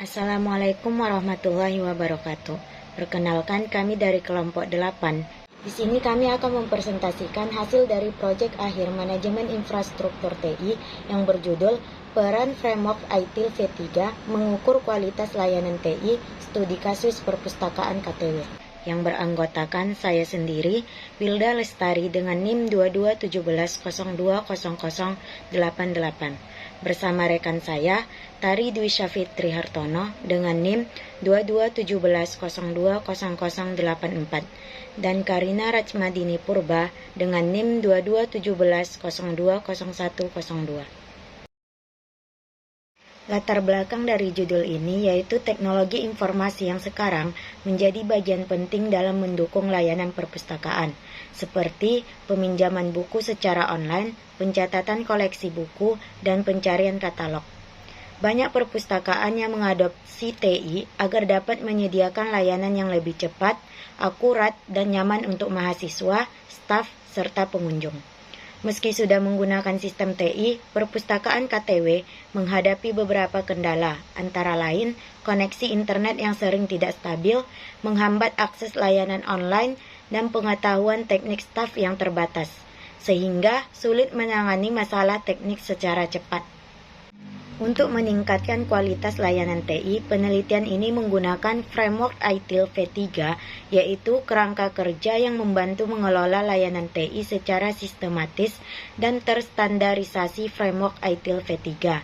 Assalamualaikum warahmatullahi wabarakatuh. Perkenalkan, kami dari kelompok 8. Di sini kami akan mempresentasikan hasil dari proyek akhir manajemen infrastruktur TI yang berjudul Peran Framework ITIL V3 mengukur kualitas layanan TI studi kasus perpustakaan KTW, yang beranggotakan saya sendiri, Wilda Lestari dengan NIM 2217020088, bersama rekan saya, Tari Dwi Syafitri Hartono dengan NIM 2217020084, dan Karina Rachmadini Purba dengan NIM 2217020102. Latar belakang dari judul ini yaitu teknologi informasi yang sekarang menjadi bagian penting dalam mendukung layanan perpustakaan, seperti peminjaman buku secara online, pencatatan koleksi buku, dan pencarian katalog. Banyak perpustakaan yang mengadopsi TI agar dapat menyediakan layanan yang lebih cepat, akurat, dan nyaman untuk mahasiswa, staf, serta pengunjung. Meski sudah menggunakan sistem TI, perpustakaan KTW menghadapi beberapa kendala, antara lain koneksi internet yang sering tidak stabil, menghambat akses layanan online, dan pengetahuan teknik staf yang terbatas, sehingga sulit menangani masalah teknik secara cepat. Untuk meningkatkan kualitas layanan TI, penelitian ini menggunakan framework ITIL V3, yaitu kerangka kerja yang membantu mengelola layanan TI secara sistematis dan terstandarisasi framework ITIL V3.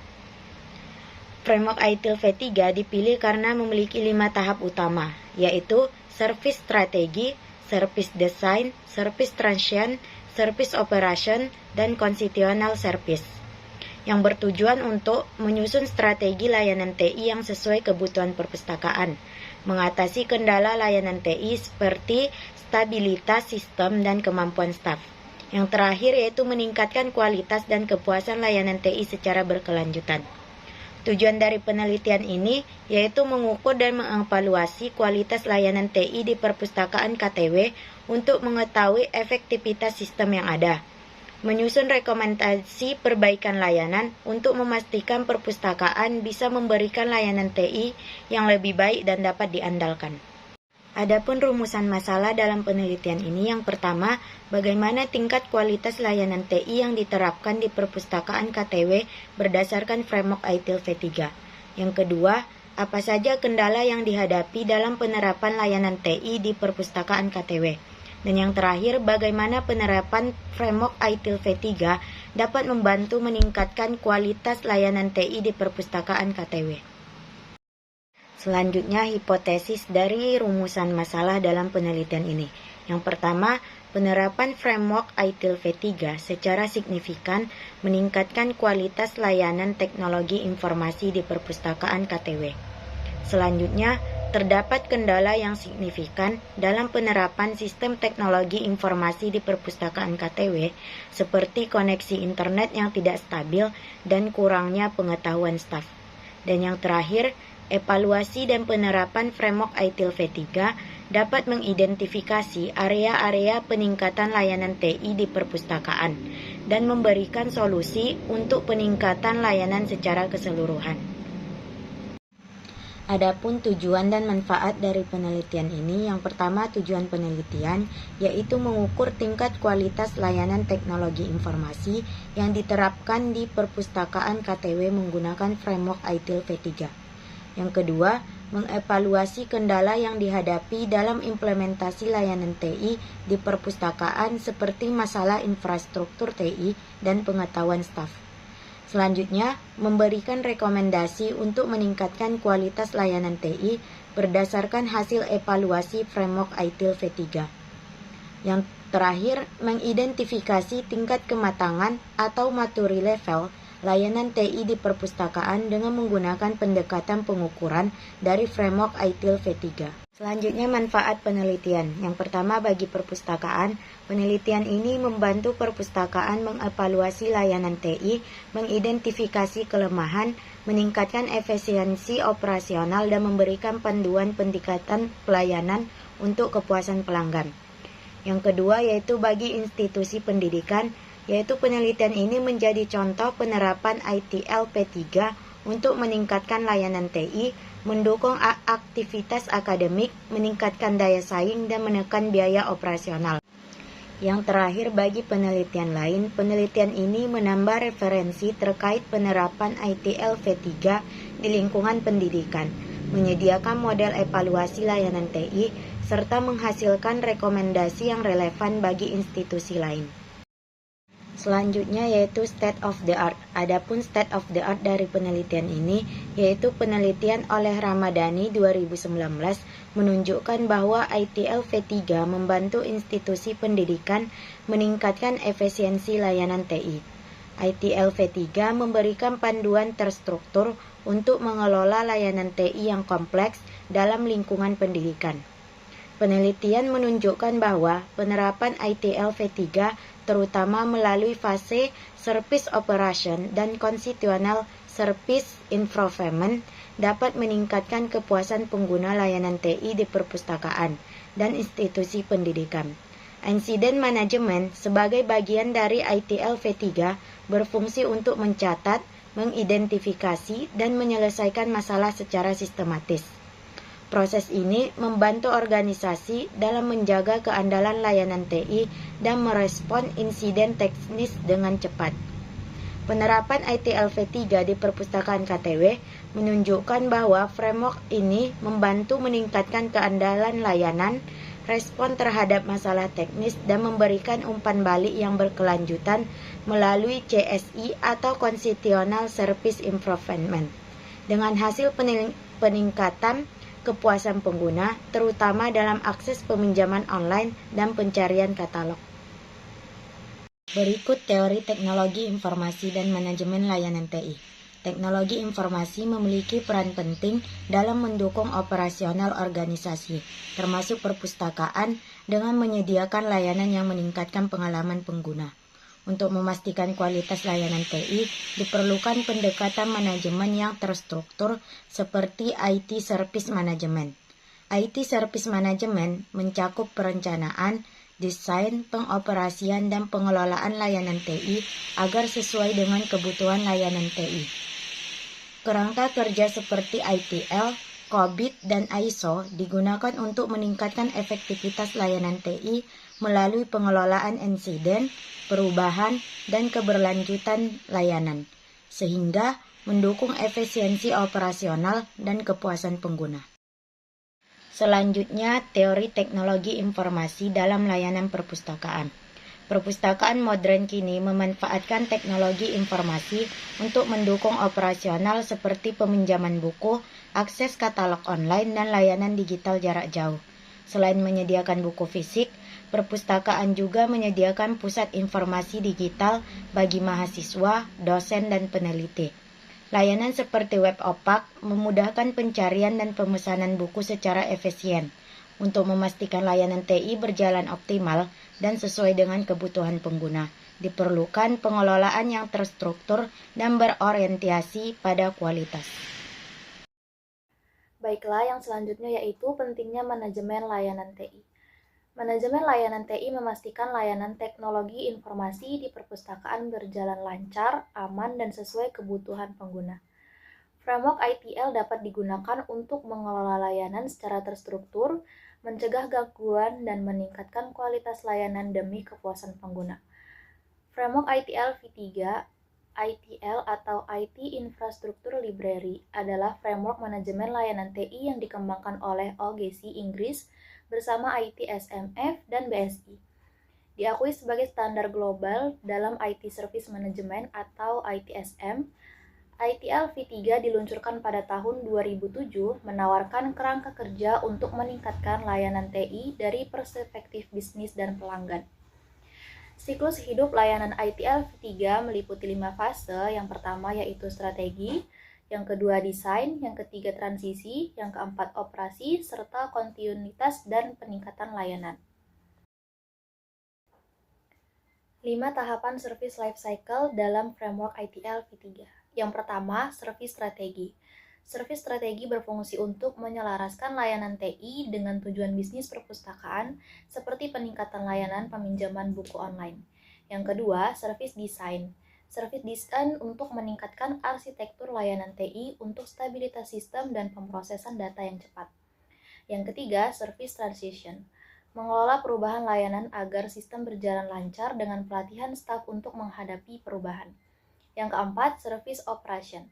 Framework ITIL V3 dipilih karena memiliki 5 tahap utama, yaitu Service Strategi, Service Design, Service Transition, Service Operation, dan Constitutional Service, yang bertujuan untuk menyusun strategi layanan TI yang sesuai kebutuhan perpustakaan, mengatasi kendala layanan TI seperti stabilitas sistem dan kemampuan staf. Yang terakhir yaitu meningkatkan kualitas dan kepuasan layanan TI secara berkelanjutan. Tujuan dari penelitian ini yaitu mengukur dan mengevaluasi kualitas layanan TI di perpustakaan KTW untuk mengetahui efektivitas sistem yang ada, menyusun rekomendasi perbaikan layanan untuk memastikan perpustakaan bisa memberikan layanan TI yang lebih baik dan dapat diandalkan. Adapun rumusan masalah dalam penelitian ini, yang pertama, bagaimana tingkat kualitas layanan TI yang diterapkan di perpustakaan KTW berdasarkan framework ITIL V3. Yang kedua, apa saja kendala yang dihadapi dalam penerapan layanan TI di perpustakaan KTW. Dan yang terakhir, bagaimana penerapan framework ITIL V3 dapat membantu meningkatkan kualitas layanan TI di perpustakaan KTW. Selanjutnya, hipotesis dari rumusan masalah dalam penelitian ini. Yang pertama, penerapan framework ITIL V3 secara signifikan meningkatkan kualitas layanan teknologi informasi di perpustakaan KTW. Selanjutnya, terdapat kendala yang signifikan dalam penerapan sistem teknologi informasi di perpustakaan KTW, seperti koneksi internet yang tidak stabil dan kurangnya pengetahuan staf. Dan yang terakhir, evaluasi dan penerapan framework ITIL V3 dapat mengidentifikasi area-area peningkatan layanan TI di perpustakaan dan memberikan solusi untuk peningkatan layanan secara keseluruhan. Adapun tujuan dan manfaat dari penelitian ini, yang pertama tujuan penelitian yaitu mengukur tingkat kualitas layanan teknologi informasi yang diterapkan di perpustakaan KTW menggunakan framework ITIL V3. Yang kedua, mengevaluasi kendala yang dihadapi dalam implementasi layanan TI di perpustakaan seperti masalah infrastruktur TI dan pengetahuan staf. Selanjutnya, memberikan rekomendasi untuk meningkatkan kualitas layanan TI berdasarkan hasil evaluasi framework ITIL V3. Yang terakhir, mengidentifikasi tingkat kematangan atau maturity level layanan TI di perpustakaan dengan menggunakan pendekatan pengukuran dari framework ITIL V3. Selanjutnya, manfaat penelitian. Yang pertama, bagi perpustakaan, penelitian ini membantu perpustakaan mengevaluasi layanan TI, mengidentifikasi kelemahan, meningkatkan efisiensi operasional, dan memberikan panduan peningkatan pelayanan untuk kepuasan pelanggan. Yang kedua, yaitu bagi institusi pendidikan, yaitu penelitian ini menjadi contoh penerapan ITIL V3 untuk meningkatkan layanan TI, mendukung aktivitas akademik, meningkatkan daya saing, dan menekan biaya operasional. Yang terakhir, bagi penelitian lain, penelitian ini menambah referensi terkait penerapan ITL V3 di lingkungan pendidikan, menyediakan model evaluasi layanan TI, serta menghasilkan rekomendasi yang relevan bagi institusi lain. Selanjutnya yaitu state of the art. Adapun state of the art dari penelitian ini yaitu penelitian oleh Ramadhani 2019 menunjukkan bahwa ITL V3 membantu institusi pendidikan meningkatkan efisiensi layanan TI. ITL V3 memberikan panduan terstruktur untuk mengelola layanan TI yang kompleks dalam lingkungan pendidikan. Penelitian menunjukkan bahwa penerapan ITL V3 terutama melalui fase Service Operation dan Constitutional Service Improvement dapat meningkatkan kepuasan pengguna layanan TI di perpustakaan dan institusi pendidikan. Incident Management sebagai bagian dari ITL V3 berfungsi untuk mencatat, mengidentifikasi, dan menyelesaikan masalah secara sistematis. Proses ini membantu organisasi dalam menjaga keandalan layanan TI dan merespon insiden teknis dengan cepat. Penerapan ITL V3 di perpustakaan KTW menunjukkan bahwa framework ini membantu meningkatkan keandalan layanan, respon terhadap masalah teknis, dan memberikan umpan balik yang berkelanjutan melalui CSI atau Constitutional Service Improvement. Dengan hasil peningkatan kepuasan pengguna, terutama dalam akses peminjaman online dan pencarian katalog. Berikut teori teknologi informasi dan manajemen layanan TI. Teknologi informasi memiliki peran penting dalam mendukung operasional organisasi, termasuk perpustakaan, dengan menyediakan layanan yang meningkatkan pengalaman pengguna. Untuk memastikan kualitas layanan TI, diperlukan pendekatan manajemen yang terstruktur seperti IT Service Management. IT Service Management mencakup perencanaan, desain, pengoperasian, dan pengelolaan layanan TI agar sesuai dengan kebutuhan layanan TI. Kerangka kerja seperti ITL, COBIT, dan ISO digunakan untuk meningkatkan efektivitas layanan TI melalui pengelolaan insiden, perubahan, dan keberlanjutan layanan, sehingga mendukung efisiensi operasional dan kepuasan pengguna. Selanjutnya, teori teknologi informasi dalam layanan perpustakaan. Perpustakaan modern kini memanfaatkan teknologi informasi untuk mendukung operasional seperti peminjaman buku, akses katalog online, dan layanan digital jarak jauh. Selain menyediakan buku fisik, perpustakaan juga menyediakan pusat informasi digital bagi mahasiswa, dosen, dan peneliti. Layanan seperti web opak memudahkan pencarian dan pemesanan buku secara efisien. Untuk memastikan layanan TI berjalan optimal dan sesuai dengan kebutuhan pengguna, diperlukan pengelolaan yang terstruktur dan berorientasi pada kualitas. Baiklah, yang selanjutnya yaitu pentingnya manajemen layanan TI. Manajemen layanan TI memastikan layanan teknologi informasi di perpustakaan berjalan lancar, aman, dan sesuai kebutuhan pengguna. Framework ITL dapat digunakan untuk mengelola layanan secara terstruktur, mencegah gangguan, dan meningkatkan kualitas layanan demi kepuasan pengguna. Framework ITL V3 ITL atau IT Infrastructure Library adalah framework manajemen layanan TI yang dikembangkan oleh OGC Inggris bersama ITSMF dan BSI. Diakui sebagai standar global dalam IT Service Management atau ITSM, ITL V3 diluncurkan pada tahun 2007 menawarkan kerangka kerja untuk meningkatkan layanan TI dari perspektif bisnis dan pelanggan. Siklus hidup layanan ITL V3 meliputi 5 fase. Yang pertama yaitu strategi, yang kedua desain, yang ketiga transisi, yang keempat operasi, serta kontinuitas dan peningkatan layanan. 5 tahapan service life cycle dalam framework ITL V3. Yang pertama, servis strategi. Servis strategi berfungsi untuk menyelaraskan layanan TI dengan tujuan bisnis perpustakaan seperti peningkatan layanan peminjaman buku online. Yang kedua, servis desain. Service design untuk meningkatkan arsitektur layanan TI untuk stabilitas sistem dan pemrosesan data yang cepat. Yang ketiga, service transition. Mengelola perubahan layanan agar sistem berjalan lancar dengan pelatihan staf untuk menghadapi perubahan. Yang keempat, service operation.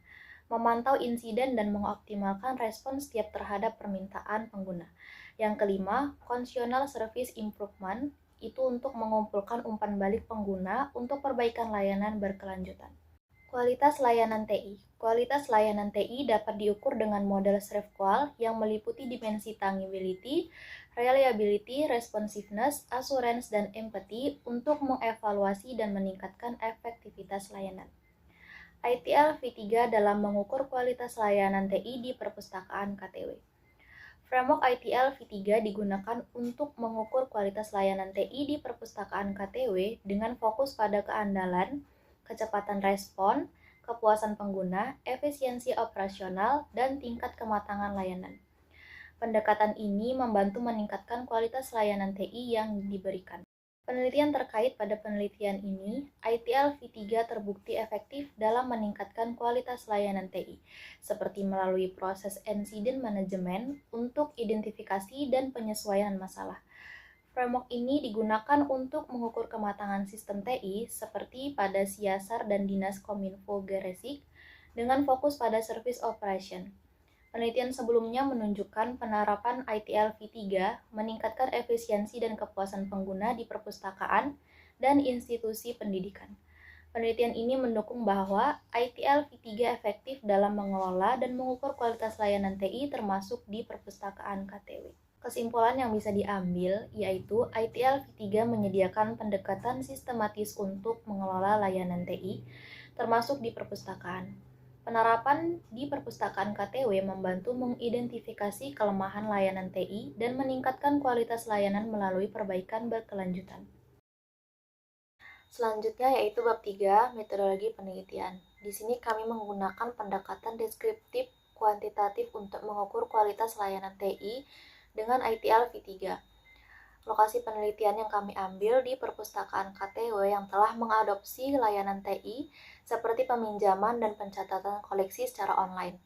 Memantau insiden dan mengoptimalkan respons setiap terhadap permintaan pengguna. Yang kelima, conditional service improvement, itu untuk mengumpulkan umpan balik pengguna untuk perbaikan layanan berkelanjutan. Kualitas layanan TI. Kualitas layanan TI dapat diukur dengan model SREVQual yang meliputi dimensi tangibility, reliability, responsiveness, assurance, dan empathy untuk mengevaluasi dan meningkatkan efektivitas layanan. ITL V3 dalam mengukur kualitas layanan TI di perpustakaan KTW. Framework ITL V3 digunakan untuk mengukur kualitas layanan TI di perpustakaan KTW dengan fokus pada keandalan, kecepatan respon, kepuasan pengguna, efisiensi operasional, dan tingkat kematangan layanan. Pendekatan ini membantu meningkatkan kualitas layanan TI yang diberikan. Penelitian terkait pada penelitian ini, ITL V3 terbukti efektif dalam meningkatkan kualitas layanan TI, seperti melalui proses incident management untuk identifikasi dan penyesuaian masalah. Framework ini digunakan untuk mengukur kematangan sistem TI seperti pada Siasar dan Dinas Kominfo Geresik dengan fokus pada service operation. Penelitian sebelumnya menunjukkan penerapan ITL V3 meningkatkan efisiensi dan kepuasan pengguna di perpustakaan dan institusi pendidikan. Penelitian ini mendukung bahwa ITL V3 efektif dalam mengelola dan mengukur kualitas layanan TI termasuk di perpustakaan KTW. Kesimpulan yang bisa diambil yaitu ITL V3 menyediakan pendekatan sistematis untuk mengelola layanan TI termasuk di perpustakaan. Penerapan di perpustakaan KTW membantu mengidentifikasi kelemahan layanan TI dan meningkatkan kualitas layanan melalui perbaikan berkelanjutan. Selanjutnya yaitu bab 3, metodologi penelitian. Di sini kami menggunakan pendekatan deskriptif kuantitatif untuk mengukur kualitas layanan TI dengan ITL V3. Lokasi penelitian yang kami ambil di perpustakaan KTW yang telah mengadopsi layanan TI seperti peminjaman dan pencatatan koleksi secara online.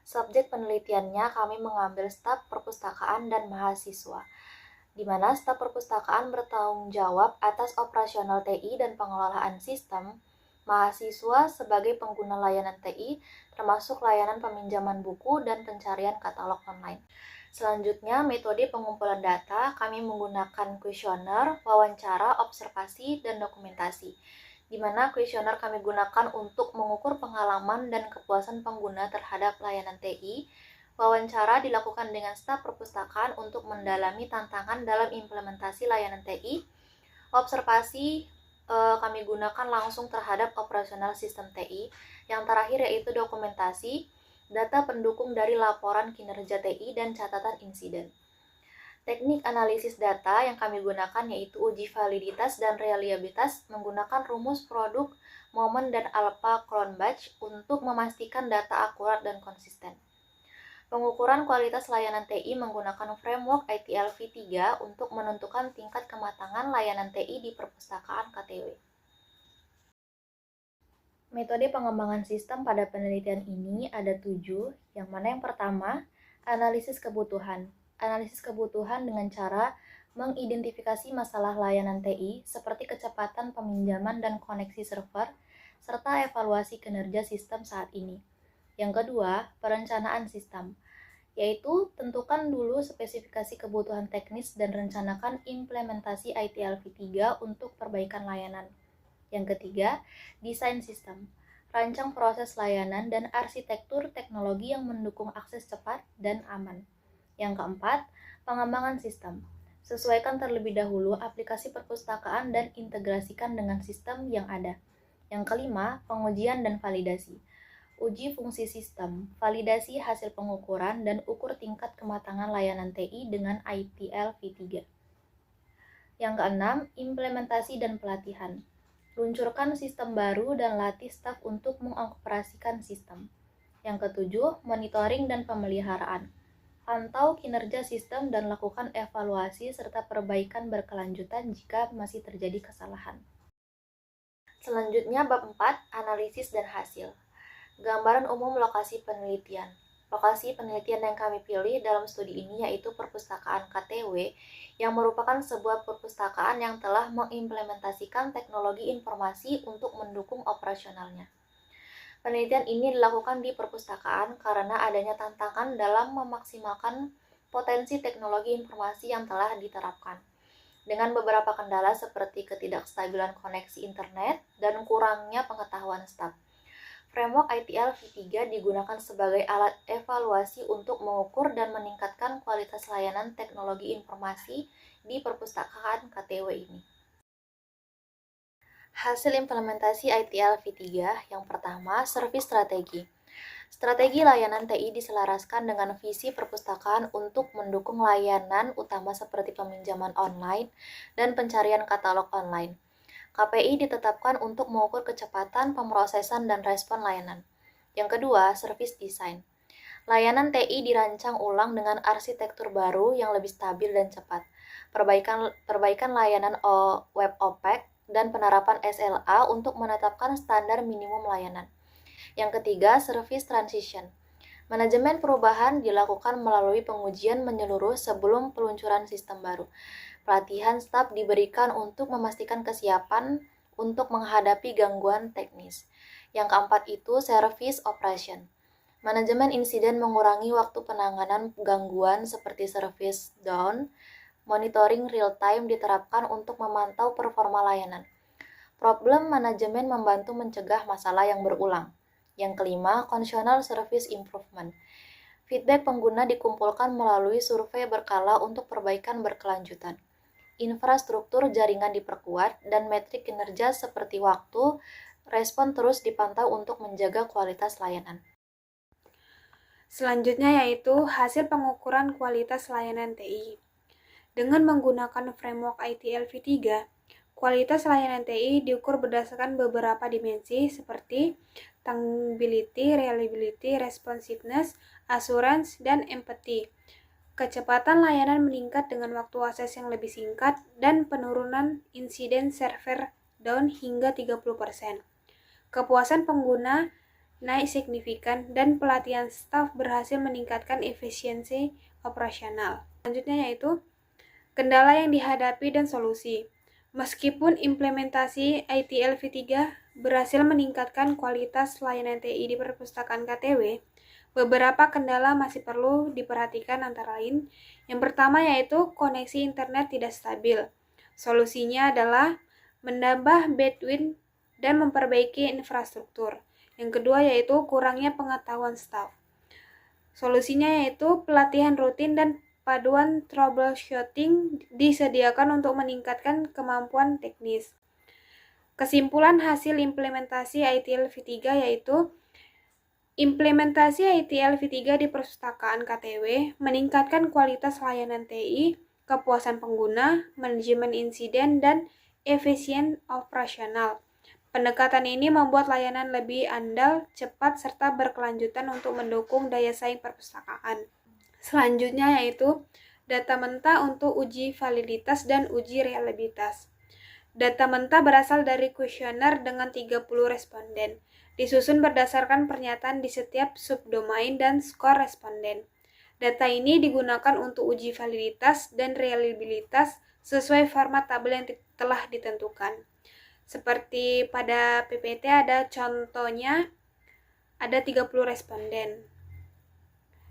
Subjek penelitiannya kami mengambil staf perpustakaan dan mahasiswa, di mana staf perpustakaan bertanggung jawab atas operasional TI dan pengelolaan sistem, mahasiswa sebagai pengguna layanan TI, termasuk layanan peminjaman buku dan pencarian katalog online. Selanjutnya, metode pengumpulan data, kami menggunakan kuesioner, wawancara, observasi, dan dokumentasi, di mana kuesioner kami gunakan untuk mengukur pengalaman dan kepuasan pengguna terhadap layanan TI. Wawancara dilakukan dengan staf perpustakaan untuk mendalami tantangan dalam implementasi layanan TI. Observasi kami gunakan langsung terhadap operasional sistem TI. Yang terakhir yaitu dokumentasi, data pendukung dari laporan kinerja TI dan catatan insiden. Teknik analisis data yang kami gunakan yaitu uji validitas dan reliabilitas menggunakan rumus produk, momen, dan alpha Cronbach untuk memastikan data akurat dan konsisten. Pengukuran kualitas layanan TI menggunakan framework ITL V3 untuk menentukan tingkat kematangan layanan TI di perpustakaan KTW. Metode pengembangan sistem pada penelitian ini ada 7, yang mana yang pertama, analisis kebutuhan. Analisis kebutuhan dengan cara mengidentifikasi masalah layanan TI seperti kecepatan peminjaman dan koneksi server, serta evaluasi kinerja sistem saat ini. Yang kedua, perencanaan sistem, yaitu tentukan dulu spesifikasi kebutuhan teknis dan rencanakan implementasi ITL V3 untuk perbaikan layanan. Yang ketiga, desain sistem. Rancang proses layanan dan arsitektur teknologi yang mendukung akses cepat dan aman. Yang keempat, pengembangan sistem. Sesuaikan terlebih dahulu aplikasi perpustakaan dan integrasikan dengan sistem yang ada. Yang kelima, pengujian dan validasi. Uji fungsi sistem, validasi hasil pengukuran, dan ukur tingkat kematangan layanan TI dengan ITL V3. Yang keenam, implementasi dan pelatihan. Luncurkan sistem baru dan latih staf untuk mengoperasikan sistem. Yang ketujuh, monitoring dan pemeliharaan. Pantau kinerja sistem dan lakukan evaluasi serta perbaikan berkelanjutan jika masih terjadi kesalahan. Selanjutnya bab 4, analisis dan hasil. Gambaran umum lokasi penelitian. Lokasi penelitian yang kami pilih dalam studi ini yaitu perpustakaan KTW yang merupakan sebuah perpustakaan yang telah mengimplementasikan teknologi informasi untuk mendukung operasionalnya. Penelitian ini dilakukan di perpustakaan karena adanya tantangan dalam memaksimalkan potensi teknologi informasi yang telah diterapkan. Dengan beberapa kendala seperti ketidakstabilan koneksi internet dan kurangnya pengetahuan staf. Framework ITL V3 digunakan sebagai alat evaluasi untuk mengukur dan meningkatkan kualitas layanan teknologi informasi di perpustakaan KTW ini. Hasil implementasi ITL V3 yang pertama, servis strategi. Strategi layanan TI diselaraskan dengan visi perpustakaan untuk mendukung layanan utama seperti peminjaman online dan pencarian katalog online. KPI ditetapkan untuk mengukur kecepatan pemrosesan dan respon layanan. Yang kedua, service design. Layanan TI dirancang ulang dengan arsitektur baru yang lebih stabil dan cepat. Perbaikan layanan web OPEC dan penerapan SLA untuk menetapkan standar minimum layanan. Yang ketiga, service transition. Manajemen perubahan dilakukan melalui pengujian menyeluruh sebelum peluncuran sistem baru. Pelatihan staf diberikan untuk memastikan kesiapan untuk menghadapi gangguan teknis. Yang keempat itu service operation. Manajemen insiden mengurangi waktu penanganan gangguan seperti service down. Monitoring real time diterapkan untuk memantau performa layanan. Problem manajemen membantu mencegah masalah yang berulang. Yang kelima, functional service improvement. Feedback pengguna dikumpulkan melalui survei berkala untuk perbaikan berkelanjutan. Infrastruktur jaringan diperkuat dan metrik kinerja seperti waktu, respon terus dipantau untuk menjaga kualitas layanan. Selanjutnya yaitu hasil pengukuran kualitas layanan TI. Dengan menggunakan framework ITL V3, kualitas layanan TI diukur berdasarkan beberapa dimensi seperti tangibility, reliability, responsiveness, assurance, dan empathy. Kecepatan layanan meningkat dengan waktu akses yang lebih singkat dan penurunan insiden server down hingga 30%. Kepuasan pengguna naik signifikan dan pelatihan staf berhasil meningkatkan efisiensi operasional. Selanjutnya yaitu kendala yang dihadapi dan solusi. Meskipun implementasi ITL V3 berhasil meningkatkan kualitas layanan TI di perpustakaan KTW, beberapa kendala masih perlu diperhatikan antara lain. Yang pertama yaitu koneksi internet tidak stabil. Solusinya adalah menambah bandwidth dan memperbaiki infrastruktur. Yang kedua yaitu kurangnya pengetahuan staf. Solusinya yaitu pelatihan rutin dan paduan troubleshooting disediakan untuk meningkatkan kemampuan teknis. Kesimpulan hasil implementasi ITL V3 yaitu implementasi ITL V3 di perpustakaan KTW meningkatkan kualitas layanan TI, kepuasan pengguna, manajemen insiden, dan efisien operasional. Pendekatan ini membuat layanan lebih andal, cepat, serta berkelanjutan untuk mendukung daya saing perpustakaan. Selanjutnya yaitu data mentah untuk uji validitas dan uji reliabilitas. Data mentah berasal dari kuesioner dengan 30 responden. Disusun berdasarkan pernyataan di setiap subdomain dan skor responden. Data ini digunakan untuk uji validitas dan reliabilitas sesuai format tabel yang telah ditentukan. Seperti pada PPT ada contohnya, ada 30 responden.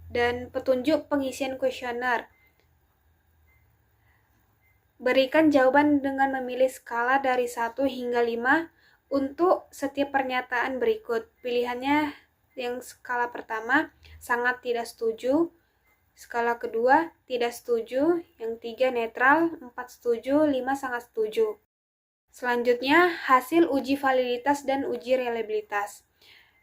Dan petunjuk pengisian kuesioner. Berikan jawaban dengan memilih skala dari 1 hingga 5 untuk setiap pernyataan berikut. Pilihannya yang skala pertama, sangat tidak setuju. Skala kedua, tidak setuju. Yang 3, netral. 4, setuju. 5, sangat setuju. Selanjutnya, hasil uji validitas dan uji reliabilitas.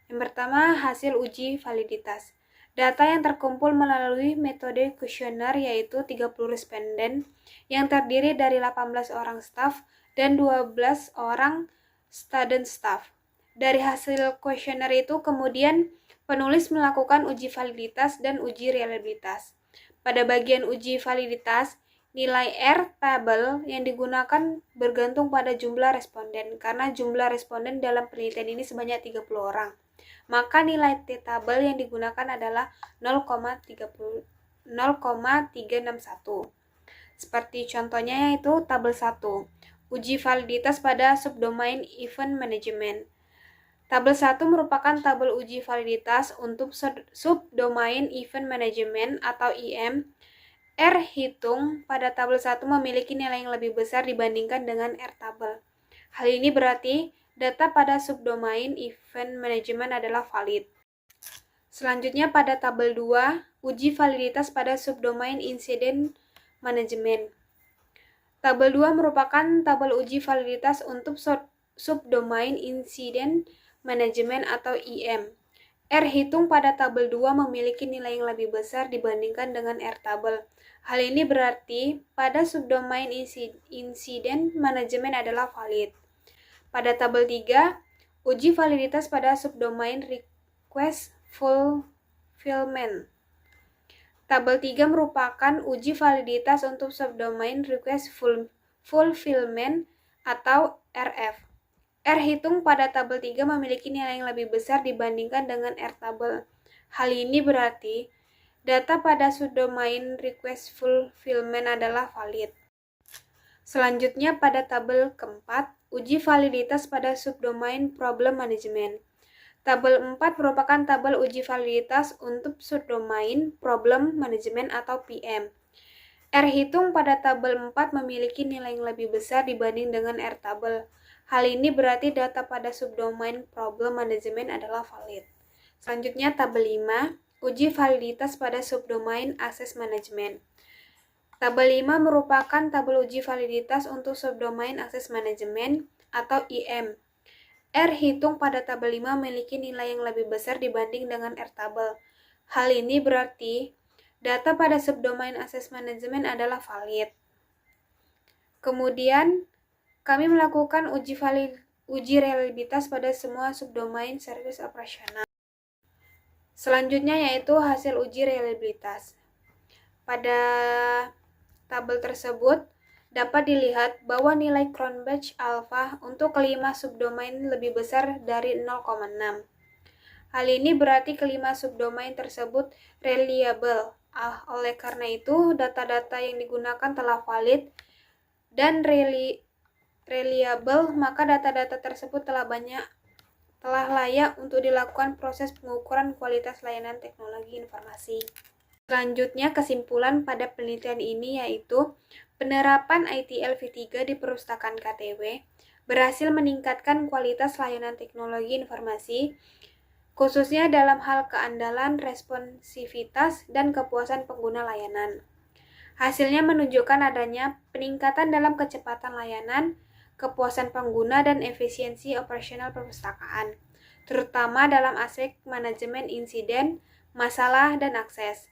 Yang pertama, hasil uji validitas. Data yang terkumpul melalui metode kuesioner yaitu 30 responden yang terdiri dari 18 orang staf dan 12 orang student staff. Dari hasil kuesioner itu kemudian penulis melakukan uji validitas dan uji reliabilitas. Pada bagian uji validitas, Nilai R tabel yang digunakan bergantung pada jumlah responden, karena jumlah responden dalam penelitian ini sebanyak 30 orang. Maka nilai T tabel yang digunakan adalah 0,361. Seperti contohnya yaitu tabel 1, uji validitas pada subdomain event management. Tabel 1 merupakan tabel uji validitas untuk subdomain event management atau IM. R hitung pada tabel 1 memiliki nilai yang lebih besar dibandingkan dengan R tabel. Hal ini berarti data pada subdomain event management adalah valid. Selanjutnya pada tabel 2, uji validitas pada subdomain incident management. Tabel 2 merupakan tabel uji validitas untuk subdomain incident management atau IM. R hitung pada tabel 2 memiliki nilai yang lebih besar dibandingkan dengan R tabel. Hal ini berarti pada subdomain incident management adalah valid. Pada tabel 3, uji validitas pada subdomain request fulfillment. Tabel 3 merupakan uji validitas untuk subdomain request fulfillment atau RF. R hitung pada tabel 3 memiliki nilai yang lebih besar dibandingkan dengan R tabel. Hal ini berarti data pada subdomain request fulfillment adalah valid. Selanjutnya pada tabel keempat, uji validitas pada subdomain problem management. Tabel 4 merupakan tabel uji validitas untuk subdomain problem management atau PM. R hitung pada tabel 4 memiliki nilai yang lebih besar dibanding dengan R tabel. Hal ini berarti data pada subdomain problem management adalah valid. Selanjutnya tabel 5, uji validitas pada subdomain access management. Tabel 5 merupakan tabel uji validitas untuk subdomain access management atau IM. R hitung pada tabel 5 memiliki nilai yang lebih besar dibanding dengan R tabel. Hal ini berarti data pada subdomain access management adalah valid. Kemudian kami melakukan uji reliabilitas pada semua subdomain service operasional. Selanjutnya yaitu hasil uji reliabilitas. Pada tabel tersebut dapat dilihat bahwa nilai Cronbach alpha untuk kelima subdomain lebih besar dari 0,6. Hal ini berarti kelima subdomain tersebut reliable. Oleh karena itu, data-data yang digunakan telah valid dan reliable, maka data-data tersebut telah layak untuk dilakukan proses pengukuran kualitas layanan teknologi informasi. Selanjutnya, kesimpulan pada penelitian ini yaitu penerapan ITL V3 di perpustakaan KTW berhasil meningkatkan kualitas layanan teknologi informasi, khususnya dalam hal keandalan, responsivitas, dan kepuasan pengguna layanan. Hasilnya menunjukkan adanya peningkatan dalam kecepatan layanan, kepuasan pengguna, dan efisiensi operasional perpustakaan, terutama dalam aspek manajemen insiden, masalah, dan akses.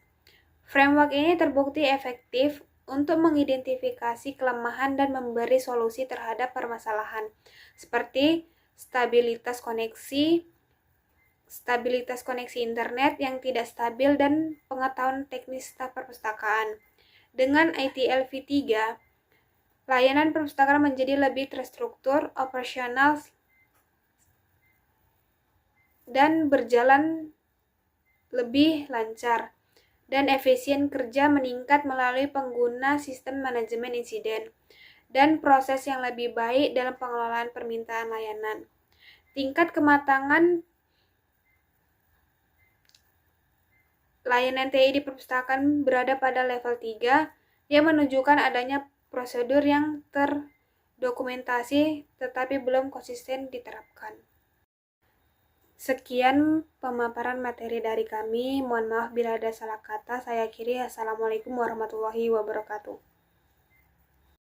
Framework ini terbukti efektif untuk mengidentifikasi kelemahan dan memberi solusi terhadap permasalahan, seperti stabilitas koneksi internet yang tidak stabil, dan pengetahuan teknis staf perpustakaan. Dengan ITL V3, layanan perpustakaan menjadi lebih terstruktur, operasional, dan berjalan lebih lancar, dan efisien kerja meningkat melalui pengguna sistem manajemen insiden, dan proses yang lebih baik dalam pengelolaan permintaan layanan. Tingkat kematangan layanan TI di perpustakaan berada pada level 3 yang menunjukkan adanya prosedur yang terdokumentasi tetapi belum konsisten diterapkan. Sekian pemaparan materi dari kami. Mohon maaf bila ada salah kata. Saya akhiri. Assalamualaikum warahmatullahi wabarakatuh.